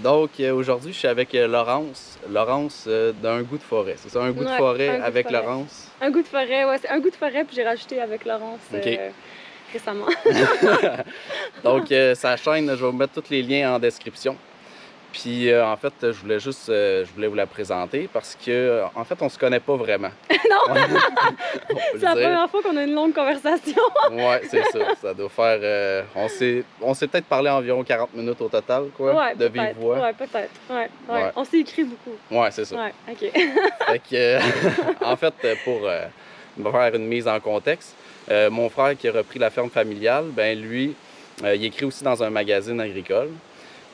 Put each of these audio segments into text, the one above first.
Donc, aujourd'hui, je suis avec Laurence. Laurence d'un goût de forêt. C'est ça, un goût de Ouais, forêt un goût de avec forêt. Laurence? Un goût de forêt, ouais, c'est un goût de forêt, puis j'ai rajouté avec Laurence OK. récemment. Donc, sa chaîne, je vais vous mettre tous les liens en description. Puis, en fait, je voulais vous la présenter parce que, en fait, on se connaît pas vraiment. Non! On peut C'est la le dire. première fois qu'on a une longue conversation. Ouais, c'est ça. Ça doit faire. On s'est peut-être parlé environ 40 minutes au total, quoi, Ouais, de vive peut-être. voix. Ouais, peut-être. Ouais, ouais. Ouais. On s'est écrit beaucoup. Ouais, c'est ça. Ouais, OK. Fait que, en fait, pour me faire une mise en contexte, mon frère qui a repris la ferme familiale, ben lui, il écrit aussi dans un magazine agricole.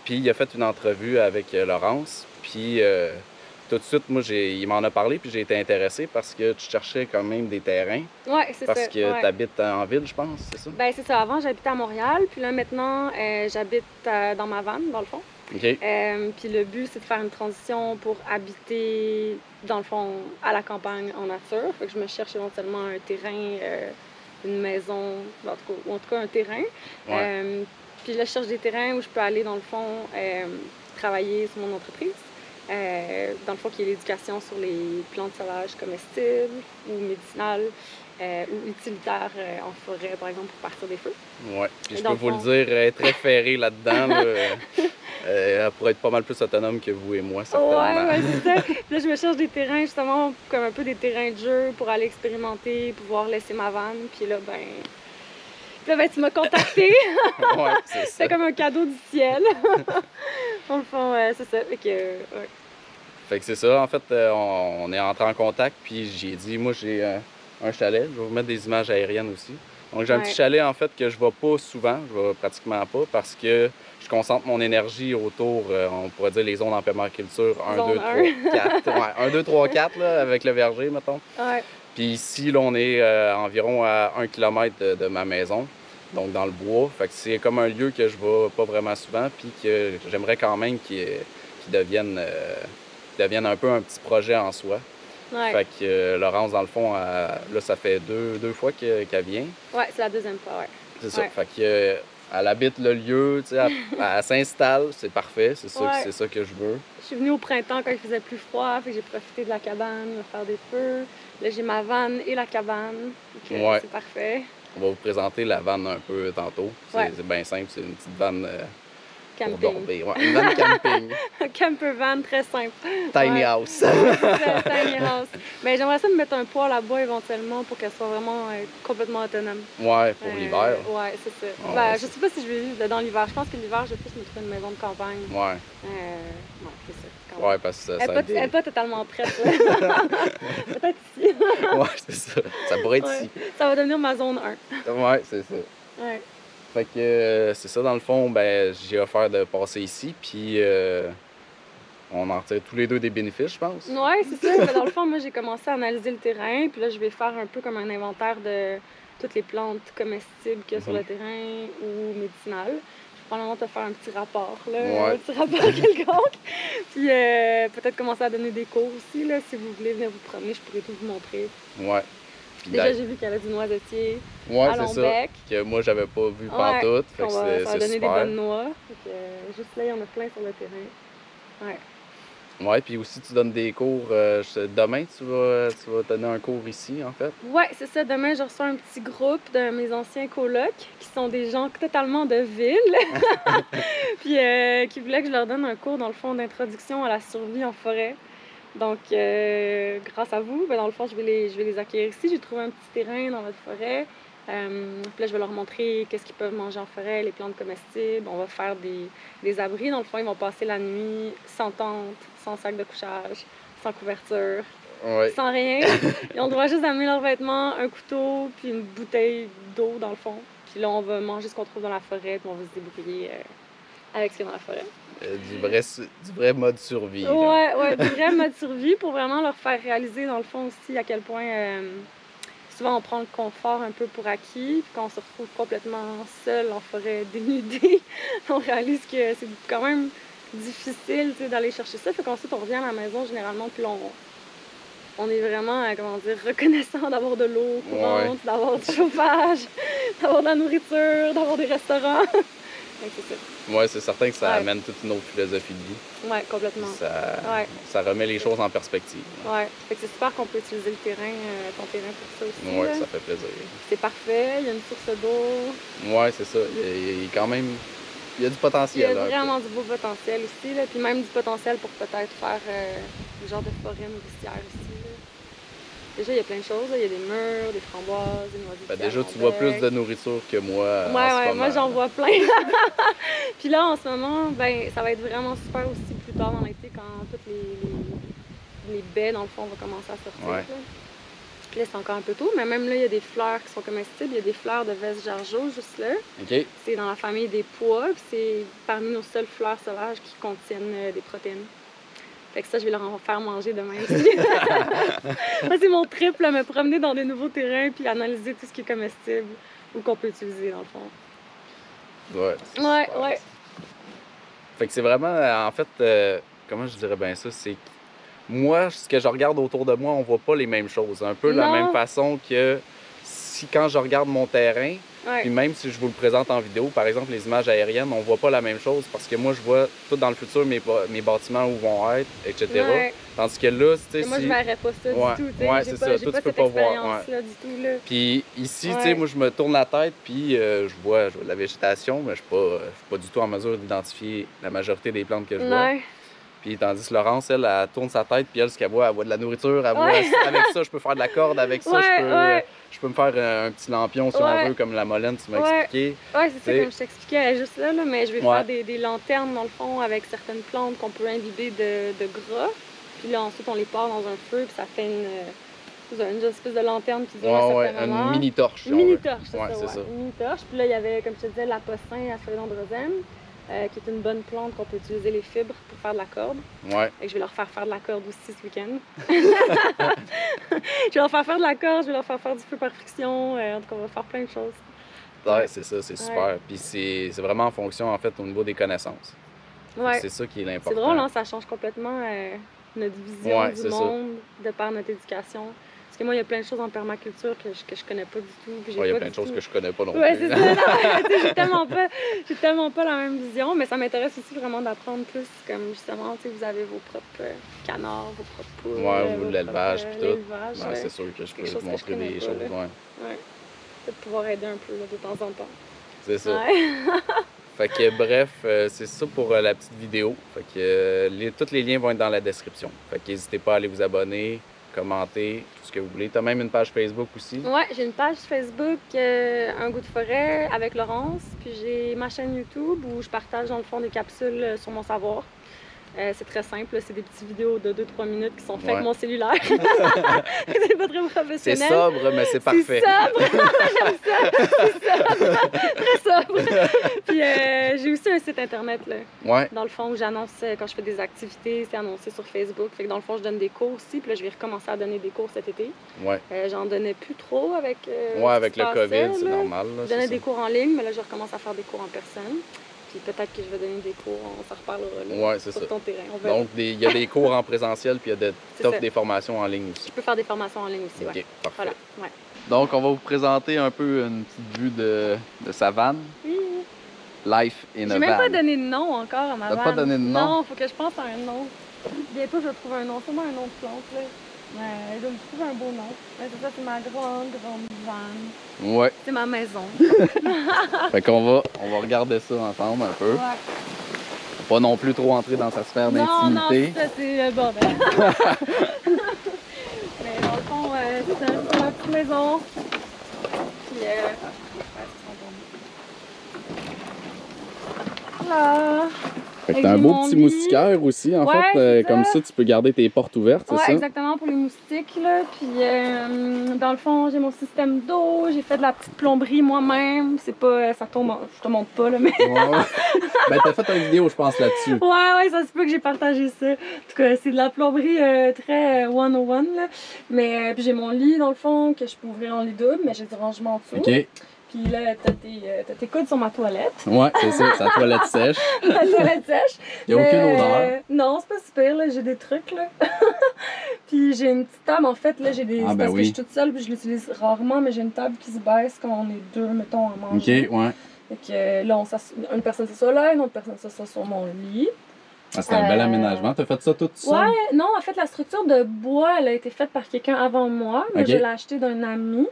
Puis il a fait une entrevue avec Laurence. Puis tout de suite, moi, il m'en a parlé, puis j'ai été intéressé parce que tu cherchais quand même des terrains. Ouais, c'est ça. Parce que Ouais. tu habites en ville, je pense, c'est ça? Ben, c'est ça. Avant, j'habitais à Montréal, puis là, maintenant, j'habite dans ma vanne, dans le fond. OK. Puis le but, c'est de faire une transition pour habiter, dans le fond, à la campagne en nature. Fait que je me cherche éventuellement un terrain, une maison, en tout cas, ou en tout cas un terrain. Ouais. Puis là, je cherche des terrains où je peux aller, dans le fond, travailler sur mon entreprise. Dans le fond, qui est l'éducation sur les plantes sauvages comestibles ou médicinales ou utilitaires en forêt, par exemple, pour partir des feux. Ouais. Puis Et je dans peux le vous le fond- dire, elle est très ferrée là-dedans. Là. Elle pourrait être pas mal plus autonome que vous et moi, certainement. Ouais, c'est ça. Puis là, je me cherche des terrains, justement, comme un peu des terrains de jeu pour aller expérimenter, pouvoir laisser ma vanne. Puis là, tu m'as contacté. Ouais, c'est ça. C'était comme un cadeau du ciel. Dans le fond, c'est ça. Fait que, ouais. Fait que c'est ça, en fait, on est entré en contact, puis j'ai dit, moi j'ai un chalet, je vais vous mettre des images aériennes aussi. Donc j'ai un petit Ouais. chalet, en fait, que je vais pas souvent, je vais pratiquement pas, parce que je concentre mon énergie autour, on pourrait dire les zones en permaculture 1, 2, Zone 3, 1. 4. Ouais, 1, 2, 3, 4, là, avec le verger, mettons. Ouais. Puis ici, là, on est environ à 1 km de ma maison, donc dans le bois. Fait que c'est comme un lieu que je vais pas vraiment souvent, puis que j'aimerais quand même qu'il devienne un peu un petit projet en soi. Ouais. Fait que Laurence, dans le fond, là, ça fait deux fois qu'elle vient. Ouais, c'est la deuxième fois, ouais. C'est ça. Ouais. Fait que elle habite le lieu, tu sais, elle s'installe, c'est parfait, c'est ça, Ouais. c'est ça que je veux. Je suis venue au printemps quand il faisait plus froid, fait que j'ai profité de la cabane, de faire des feux. Là, j'ai ma vanne et la cabane. Donc, Ouais. c'est parfait. On va vous présenter la vanne un peu tantôt. Ouais. C'est bien simple, c'est une petite vanne pour Camping. dormir. Ouais, une vanne camping. Un camper van très simple. Tiny Ouais. house. C'est ça, tiny house. Mais j'aimerais ça me mettre un poêle à bois éventuellement pour qu'elle soit vraiment complètement autonome. Ouais, pour l'hiver. Ouais, c'est ça. Ah, Ben, ouais, je sais pas si je vais vivre dans l'hiver. Je pense que l'hiver, je vais plus me trouver une maison de campagne. Ouais. Ouais, c'est ça. Quand même. Ouais, parce que ça Elle n'est pas totalement prête. Là. Peut-être ici. Ouais, c'est ça. Ça pourrait être Ouais. ici. Ça va devenir ma zone 1. Ouais, c'est ça. Ouais. Fait que c'est ça, dans le fond, ben j'ai offert de passer ici, puis on en retire tous les deux des bénéfices, je pense. Ouais, c'est ça. Mais dans le fond, moi, j'ai commencé à analyser le terrain, puis là, je vais faire un peu comme un inventaire de toutes les plantes comestibles qu'il y a sur le terrain ou médicinales. Je vais probablement te faire un petit rapport, là, Ouais. un petit rapport quelconque. Puis peut-être commencer à donner des cours aussi, là, si vous voulez venir vous promener, je pourrais tout vous montrer. Ouais. Puis Déjà, j'ai vu qu'il y avait du noisetier ouais, à c'est ça. Longbec. Que moi, j'avais pas vu Ouais, pantoute. Fait ça que va c'est donner super. des bonnes noix. Fait que, juste là, il y en a plein sur le terrain. Ouais. Ouais, puis aussi, tu donnes des cours. Demain, tu vas donner un cours ici, en fait. Ouais, c'est ça. Demain, je reçois un petit groupe de mes anciens colocs qui sont des gens totalement de ville. Puis qui voulaient que je leur donne un cours, dans le fond, d'introduction à la survie en forêt. Donc, grâce à vous, ben, dans le fond, je vais les accueillir ici. J'ai trouvé un petit terrain dans votre forêt. Puis là, je vais leur montrer qu'est-ce qu'ils peuvent manger en forêt, les plantes comestibles. On va faire des abris. Dans le fond, ils vont passer la nuit sans tente, sans sac de couchage, sans couverture, Ouais. sans rien. Ils ont le droit juste d'amener leurs vêtements, un couteau, puis une bouteille d'eau, dans le fond. Puis là, on va manger ce qu'on trouve dans la forêt, puis on va se débrouiller avec ce qu'il y a dans la forêt. Du vrai mode survie. là. Ouais, du vrai mode survie pour vraiment leur faire réaliser, dans le fond, aussi à quel point souvent on prend le confort un peu pour acquis, puis quand on se retrouve complètement seul en forêt dénudé, on réalise que c'est quand même difficile, tu sais, d'aller chercher ça. Fait qu'ensuite, on revient à la maison généralement, puis là, on est vraiment, comment dire, reconnaissant d'avoir de l'eau courante, d'avoir du chauffage, d'avoir de la nourriture, d'avoir des restaurants. Fait que c'est ça. Ouais, c'est certain que ça Ouais. amène toute une autre philosophie de vie. Ouais, complètement. Puis Ouais. ça remet les choses en perspective. Ouais. Fait que c'est super qu'on peut utiliser le terrain, ton terrain pour ça aussi. Ouais, là. ça fait plaisir. C'est parfait, il y a une source d'eau. Ouais, c'est ça. Il y a quand même. Il y a du Il y potentiel. a là, un peu. vraiment du beau potentiel aussi, là. Puis même du potentiel pour peut-être faire un genre de forêt nourricière aussi. Là. Déjà, il y a plein de choses. Là. Il y a des murs, des framboises, des noisetiers. Déjà, tu vois plus de nourriture que moi en ce Ouais, moment. moi j'en vois plein. Puis là, en ce moment, ben, ça va être vraiment super aussi plus tard dans l'été quand toutes les baies, dans le fond, vont commencer à sortir. Ouais. Là. Puis là, c'est encore un peu tôt, mais même là, il y a des fleurs qui sont comestibles. Il y a des fleurs de Vesjargeau juste là. OK. C'est dans la famille des pois, puis c'est parmi nos seules fleurs sauvages qui contiennent des protéines. Fait que ça, je vais leur en faire manger demain aussi. Moi, c'est mon trip, là, me promener dans des nouveaux terrains puis analyser tout ce qui est comestible ou qu'on peut utiliser, dans le fond. Ouais. c'est Ouais, super. ouais. Fait que c'est vraiment, en fait, comment je dirais bien ça, c'est que moi, ce que je regarde autour de moi, on voit pas les mêmes choses. Un peu de la Non. même façon que si quand je regarde mon terrain, Ouais. puis même si je vous le présente en vidéo, par exemple les images aériennes, on voit pas la même chose parce que moi je vois tout dans le futur mes bâtiments où vont être, etc. Ouais. Tandis que là, tu sais, Et moi, je si... verrais pas ça Ouais, du tout. tu sais. ouais, J'ai c'est pas, ça. j'ai Toi, pas tu peux cette pas voir, expérience-là du tout. Là. Puis ici, tu Ouais. sais, moi je me tourne la tête, puis je vois de la végétation, mais je suis pas du tout en mesure d'identifier la majorité des plantes que je vois. Ouais. Puis tandis que Laurence, elle tourne sa tête, puis elle, ce qu'elle voit de la nourriture, elle voit Ouais. avec ça, je peux faire de la corde, avec ça, Ouais, je peux me faire un petit lampion si on Ouais. veut, comme la molène, tu m'as Ouais. expliqué. Ouais, c'est ça, T'sais. comme je t'expliquais, elle est juste là, mais je vais Ouais. faire des lanternes, dans le fond, avec certaines plantes qu'on peut imbiber de gras. Puis là, ensuite, on les part dans un feu, puis ça fait une espèce de lanterne qui dure un certain moment. Une mini torche. Une mini-torche, c'est Ouais, ça, c'est ouais. ça. Une mini-torche. Puis là, il y avait, comme je te disais, l'apocin à feuilles d'androsène, qui est une bonne plante qu'on peut utiliser les fibres pour faire de la corde. Ouais. Fait que je vais leur faire de la corde aussi ce week-end. Je vais leur faire de la corde, je vais leur faire du feu par friction. En tout cas, on va faire plein de choses. Ouais, c'est ça, c'est super. Puis c'est vraiment en fonction, en fait, au niveau des connaissances. Ouais. C'est ça qui est l'important. C'est drôle, hein? Ça change complètement notre vision Ouais, du c'est ça. monde de par notre éducation. Parce que moi, il y a plein de choses en permaculture que je connais pas du tout. Puis Ouais, il y a pas plein de du choses tout- que je connais pas non Ouais, plus. c'est ça. Non, tu sais, j'ai tellement pas la même vision, mais ça m'intéresse aussi vraiment d'apprendre plus. Comme justement, tu sais, vous avez vos propres canards, vos propres poules. Ouais, vos ou l'élevage, propres, puis tout. l'élevage, Ouais, ouais. c'est sûr que je peux Quelque te chose que je montrer connais des pas, choses, là. ouais. Ouais. Peut-être pouvoir aider un peu là, de temps en temps. C'est ça. Ouais. Fait que bref, c'est ça pour la petite vidéo. Fait que tous les liens vont être dans la description. Fait que n'hésitez pas à aller vous abonner, commenter, tout ce que vous voulez. T'as même une page Facebook aussi. Ouais, j'ai une page Facebook, Un goût de forêt avec Laurence. Puis j'ai ma chaîne YouTube où je partage dans le fond des capsules sur mon savoir. C'est très simple, c'est des petites vidéos de 2-3 minutes qui sont faites avec mon cellulaire. C'est pas très professionnel. C'est sobre, mais c'est parfait. C'est sobre! J'aime ça! C'est sobre! Très sobre! Puis j'ai aussi un site internet, là. Ouais. Dans le fond, où j'annonce quand je fais des activités, c'est annoncé sur Facebook. Fait que dans le fond, je donne des cours aussi. Puis là, je vais recommencer à donner des cours cet été. Ouais. J'en donnais plus trop avec. Ouais, avec le ce qui se COVID, passait, c'est là. normal. Là, Je donnais c'est des ça. cours en ligne, mais là, je recommence à faire des cours en personne. Puis peut-être que je vais donner des cours, on s'en reparlera là, Ouais, c'est sur ça. ton terrain. On verra. Donc, il y a des cours en présentiel, puis il y a C'est t'offres ça. des formations en ligne aussi. Je peux faire des formations en ligne aussi, OK, ouais. parfait. Voilà, ouais. Donc, on va vous présenter un peu une petite vue de sa van. Oui. Life in a J'ai van. même pas donné de nom encore à ma T'as vanne. pas donné de nom? Non, faut que je pense à un nom. Bientôt, je vais trouver un nom. Sûrement un nom de plante, là. Ouais, je vais me trouver un beau nom. Ouais, c'est ça, c'est ma grande vanne. Ouais. C'est ma maison. Fait qu'on va regarder ça ensemble un peu. Ouais. Faut pas non plus trop entrer dans sa sphère Non, d'intimité. ça, c'est le bordel. Mais dans le fond, c'est ça, c'est ma petite maison. Puis, voilà. Fait que Fait t'as que un j'ai beau mon petit lit. moustiquaire aussi, en Ouais, fait. c'est Comme ça. ça, tu peux garder tes portes ouvertes, c'est Ouais, ça? exactement, pour les moustiques, là. Puis, dans le fond, j'ai mon système d'eau, j'ai fait de la petite plomberie moi-même. C'est pas, ça tombe, je te montre pas, là, mais... Ouais. Ben, t'as fait une vidéo, je pense, là-dessus. Ouais, ça se peut que j'ai partagé ça. En tout cas, c'est de la plomberie très 101, là. Mais, puis j'ai mon lit, dans le fond, que je peux ouvrir en lit double, mais j'ai du rangement en dessous. OK. Puis là, t'as tes coudes sur ma toilette. Ouais, c'est ça, c'est la toilette sèche. La toilette sèche. Il n'y a aucune Mais, odeur. non, c'est pas super, là. J'ai des trucs, là. Puis j'ai une petite table, en fait, là. J'ai des. Ah, c'est ben parce que oui. je suis toute seule, puis je l'utilise rarement, mais j'ai une table qui se baisse quand on est deux, mettons, à OK, manger. ouais. Fait que là, une personne s'assoit là, une autre personne s'assoit sur mon lit. Ah, c'était un bel aménagement. T'as fait ça tout seul? Ouais, non, en fait, la structure de bois, elle a été faite par quelqu'un avant moi. Moi, je l'ai acheté d'un ami.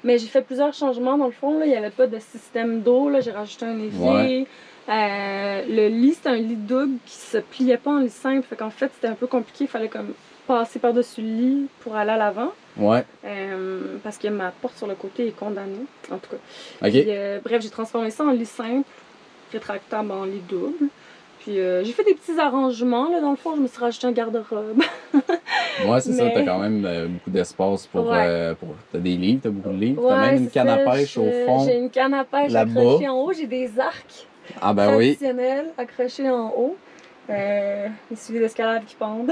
Mais j'ai fait plusieurs changements dans le fond. Là. Il n'y avait pas de système d'eau. J'ai rajouté un évier. Le lit, c'était un lit double qui se pliait pas en lit simple. Fait qu'en fait, c'était un peu compliqué. Il fallait comme passer par-dessus le lit pour aller à l'avant. Ouais. Parce que ma porte sur le côté est condamnée, en tout cas. OK. Puis, bref, j'ai transformé ça en lit simple, rétractable en lit double. Puis j'ai fait des petits arrangements, là, dans le fond, je me suis rajouté un garde-robe. Ouais, c'est ça, t'as quand même beaucoup d'espace pour... t'as des livres, t'as beaucoup de livres. T'as même une canne à pêche au fond. J'ai une canne à pêche accrochée en haut, j'ai des arcs traditionnels accrochés en haut. Les souliers d'escalade qui pendent.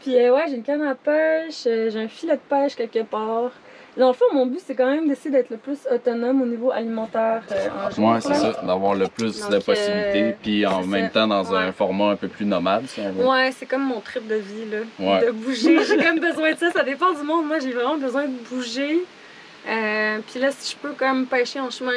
Puis ouais, j'ai une canne à pêche, j'ai un filet de pêche quelque part. Dans le fond, mon but, c'est quand même d'essayer d'être le plus autonome au niveau alimentaire en jour. Ouais, c'est ça, d'avoir le plus de possibilités, puis en même temps dans un format un peu plus nomade, si on veut. Ouais, c'est comme mon trip de vie, là, de bouger. J'ai quand même besoin de ça, ça dépend du monde. Moi, j'ai vraiment besoin de bouger. Puis là, si je peux quand même pêcher en chemin...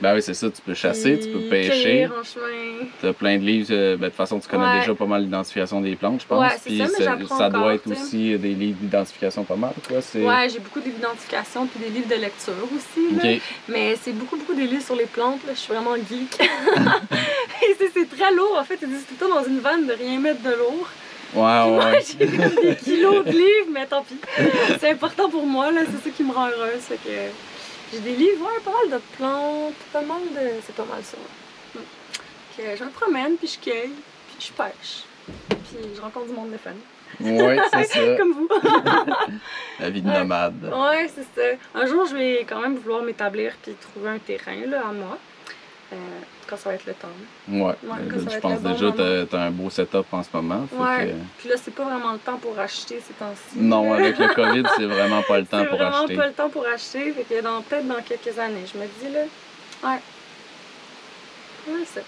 Ben oui, c'est ça, tu peux chasser, tu peux pêcher. En chemin. T'as plein de livres, de toute façon, tu connais déjà pas mal l'identification des plantes, je pense. Ouais, c'est ça, mais ça doit être aussi des livres d'identification pas mal, quoi. Ouais, j'ai beaucoup d'identification puis des livres de lecture aussi. Là. Mais c'est beaucoup des livres sur les plantes, là. Je suis vraiment geek. Et c'est très lourd, en fait, ils disent tout le temps dans une vanne de rien mettre de lourd. Ouais. Moi, j'ai comme des kilos de livres, mais tant pis. C'est important pour moi, là, c'est ça qui me rend heureuse. Fait que j'ai des livres, pas mal de plantes, pas mal de... C'est pas mal ça. Que je me promène, puis je cueille, puis je pêche. Puis je rencontre du monde de fun. Oui, c'est ça. Comme vous. La vie de nomade. Ouais, c'est ça. Un jour, je vais quand même vouloir m'établir puis trouver un terrain là, à moi. Quand ça va être le temps. Ouais, je pense déjà que tu as un beau setup en ce moment. Ouais. Puis là, c'est pas vraiment le temps pour acheter ces temps-ci. Non, avec le COVID, c'est vraiment pas le temps pour acheter. C'est vraiment pas le temps pour acheter. Fait que peut-être dans quelques années, je me dis là. Ouais. Ouais, c'est ça.